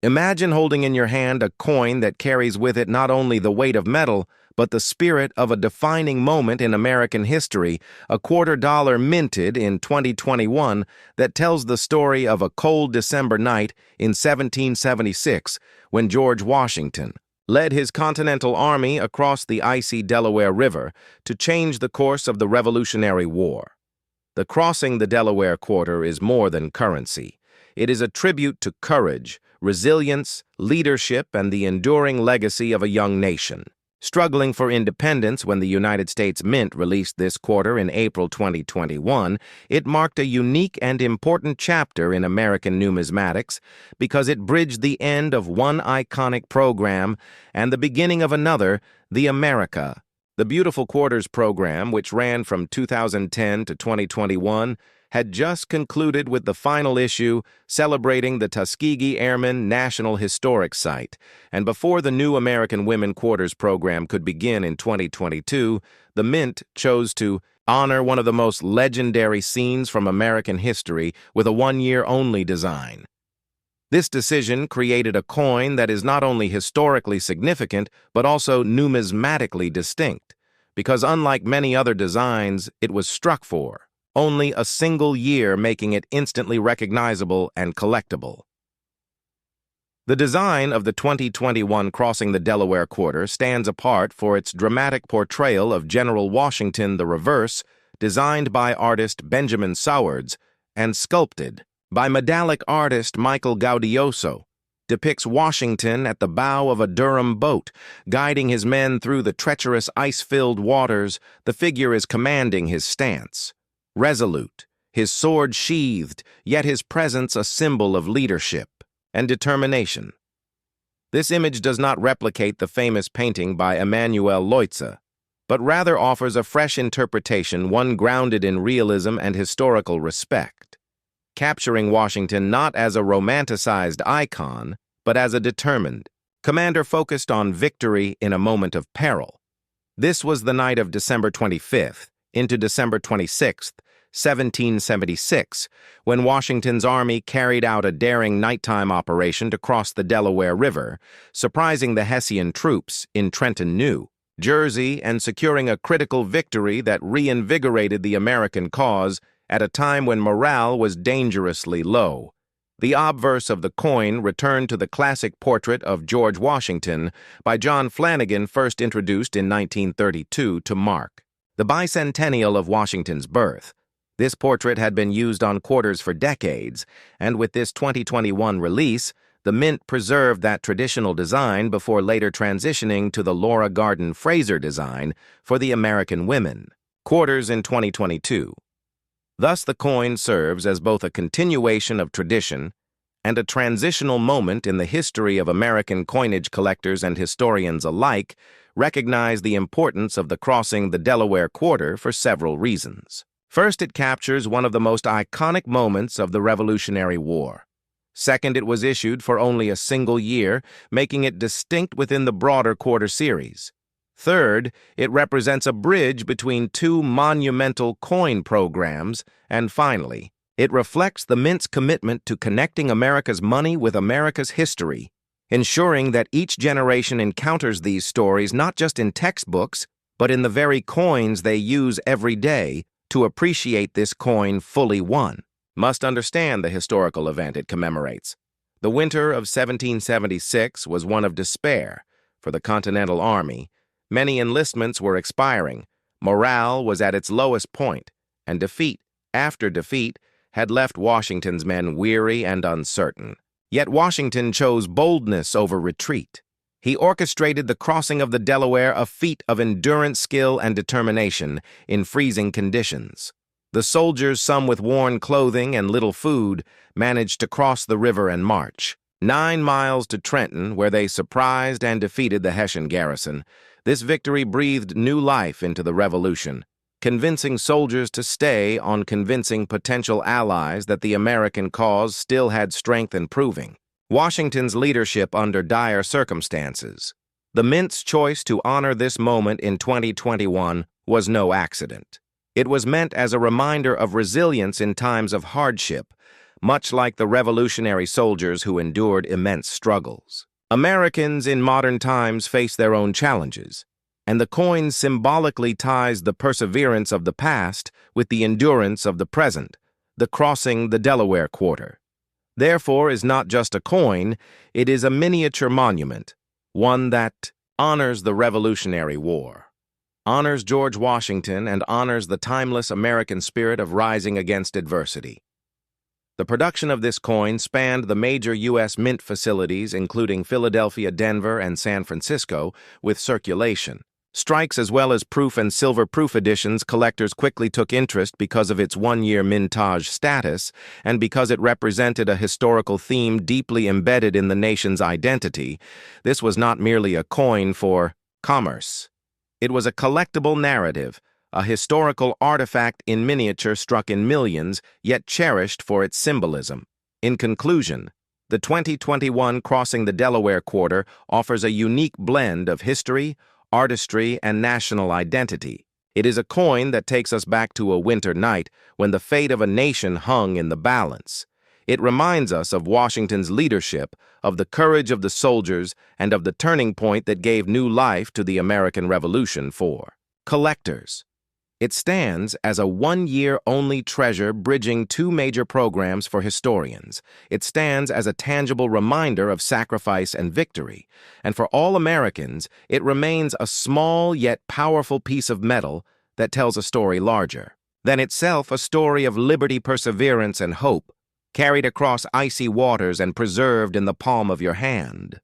Imagine holding in your hand a coin that carries with it not only the weight of metal, but the spirit of a defining moment in American history, a $quarter minted in 2021 that tells the story of a cold December night in 1776 when George Washington led his Continental Army across the icy Delaware River to change the course of the Revolutionary War. The Crossing the Delaware quarter is more than currency. It is a tribute to courage, resilience, leadership, and the enduring legacy of a young nation. Struggling for independence when the United States Mint released this quarter in April 2021, it marked a unique and important chapter in American numismatics because it bridged the end of one iconic program and the beginning of another, the America. The Beautiful Quarters program, which ran from 2010 to 2021, had just concluded with the final issue celebrating the Tuskegee Airmen National Historic Site, and before the new American Women Quarters program could begin in 2022, the Mint chose to honor one of the most legendary scenes from American history with a one-year-only design. This decision created a coin that is not only historically significant, but also numismatically distinct, because unlike many other designs, it was struck for only a single year, making it instantly recognizable and collectible. The design of the 2021 Crossing the Delaware quarter stands apart for its dramatic portrayal of General Washington the Reverse, designed by artist Benjamin Sowards and sculpted by medallic artist Michael Gaudioso. Depicts Washington at the bow of a Durham boat, guiding his men through the treacherous ice-filled waters. The figure is commanding his stance. Resolute, his sword sheathed, yet his presence a symbol of leadership and determination. This image does not replicate the famous painting by Emanuel Leutze, but rather offers a fresh interpretation, one grounded in realism and historical respect, capturing Washington not as a romanticized icon, but as a determined commander focused on victory in a moment of peril. This was the night of December 25th, into December 26, 1776, when Washington's army carried out a daring nighttime operation to cross the Delaware River, surprising the Hessian troops in Trenton, New Jersey, and securing a critical victory that reinvigorated the American cause at a time when morale was dangerously low. The obverse of the coin returned to the classic portrait of George Washington by John Flanagan, first introduced in 1932 to mark the bicentennial of Washington's birth. This portrait had been used on quarters for decades, and with this 2021 release, the Mint preserved that traditional design before later transitioning to the Laura Garden Fraser design for the American Women Quarters in 2022. Thus, the coin serves as both a continuation of tradition and a transitional moment in the history of American coinage. Collectors and historians alike recognize the importance of the Crossing the Delaware quarter for several reasons. First, it captures one of the most iconic moments of the Revolutionary War. Second, it was issued for only a single year, making it distinct within the broader quarter series. Third, it represents a bridge between two monumental coin programs. And finally, it reflects the Mint's commitment to connecting America's money with America's history, ensuring that each generation encounters these stories not just in textbooks, but in the very coins they use every day. To appreciate this coin fully, one must understand the historical event it commemorates. The winter of 1776 was one of despair for the Continental Army. Many enlistments were expiring, morale was at its lowest point, and defeat after defeat had left Washington's men weary and uncertain. Yet Washington chose boldness over retreat. He orchestrated the crossing of the Delaware, a feat of endurance, skill, and determination in freezing conditions. The soldiers, some with worn clothing and little food, managed to cross the river and march 9 miles to Trenton, where they surprised and defeated the Hessian garrison. This victory breathed new life into the Revolution, convincing soldiers to stay on, convincing potential allies that the American cause still had strength in proving Washington's leadership under dire circumstances. The Mint's choice to honor this moment in 2021 was no accident. It was meant as a reminder of resilience in times of hardship, much like the revolutionary soldiers who endured immense struggles. Americans in modern times face their own challenges, and the coin symbolically ties the perseverance of the past with the endurance of the present, the Crossing the Delaware quarter. Therefore is not just a coin, it is a miniature monument, one that honors the Revolutionary War, honors George Washington, and honors the timeless American spirit of rising against adversity. The production of this coin spanned the major U.S. mint facilities, including Philadelphia, Denver, and San Francisco, with circulation. Strikes as well as proof and silver-proof editions, collectors quickly took interest because of its one-year mintage status and because it represented a historical theme deeply embedded in the nation's identity. This was not merely a coin for commerce. It was a collectible narrative, a historical artifact in miniature struck in millions, yet cherished for its symbolism. In conclusion, the 2021 Crossing the Delaware quarter offers a unique blend of history, artistry, and national identity. It is a coin that takes us back to a winter night when the fate of a nation hung in the balance. It reminds us of Washington's leadership, of the courage of the soldiers, and of the turning point that gave new life to the American Revolution for collectors. It stands as a one-year-only treasure bridging two major programs for historians. It stands as a tangible reminder of sacrifice and victory. And for all Americans, it remains a small yet powerful piece of metal that tells a story larger than itself, a story of liberty, perseverance, and hope, carried across icy waters and preserved in the palm of your hand.